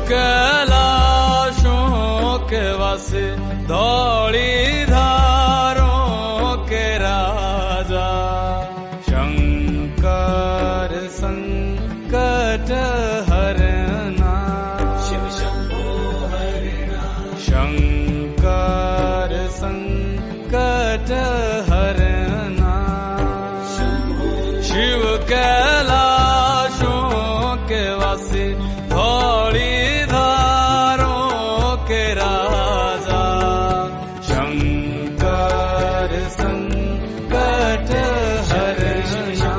कैलाशों के वासे धौली धारों के राजा शंकर संकट हरना शिव शंभो हरना शंकर संकट हरना शिव कैलाशों के वासे धौली धारों के राजा शंकर संकट हरना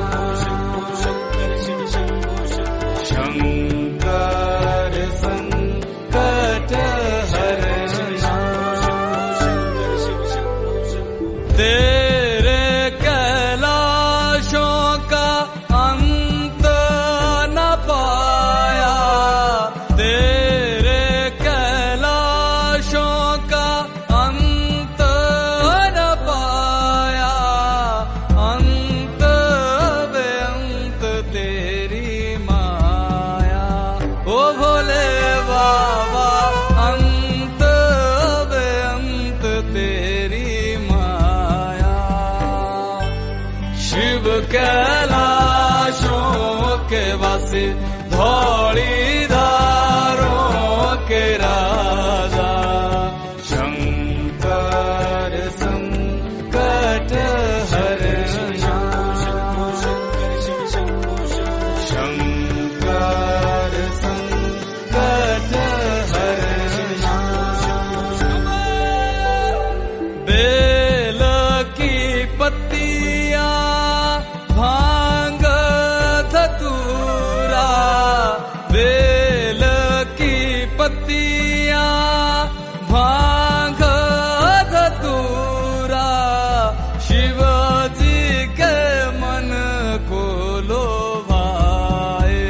शंकर संकट हरना तेरे कैलाशों का अंत न पाया तेरे कैलाशों का अंत न पाया अंत बेअंत तेरी माया ओ भोले बाबा अंत बेअंत तेरी माया शिव कैलाशों के वासे धौली धारों के राजा शंकर संकट हरना शंकर संकट हरना बेल की पत्तियां भांग धतूरा बेल की पत्तियां भांग धतूरा शिवजी के मन को लोभाए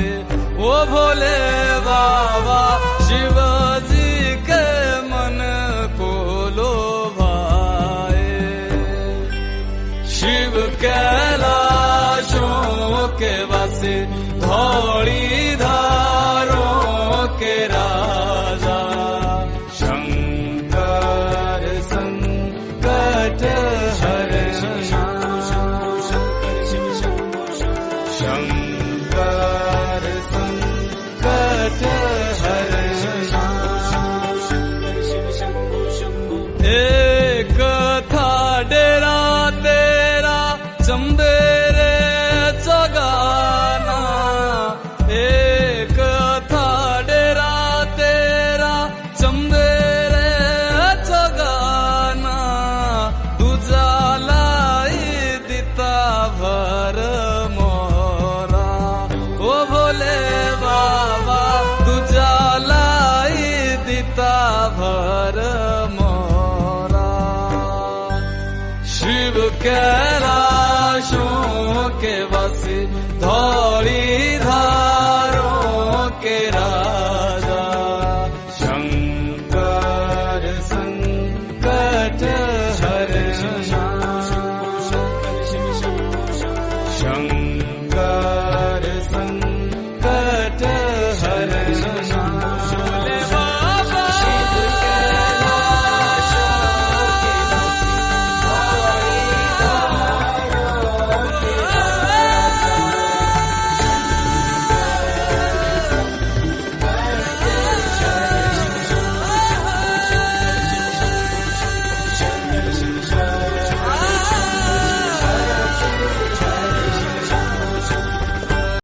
ओ भोले बाबा शिवजी के मन को लोभाए शिव कैलाशों के वासे धौली धारों के राजा शंकर संकट हरना शंकर संकट हरना एक था डेरा तेरा चंबेरे जगाना एक था डेरा तेरा चंबेरे जगाना तुझा लाई दिता भर मोरा ओ भोले बाबा तुझा लाई दिता भर मोरा शिव कैलाशों के वासे धौली धारों के राजा शंकर संकट हरना शंकर संकट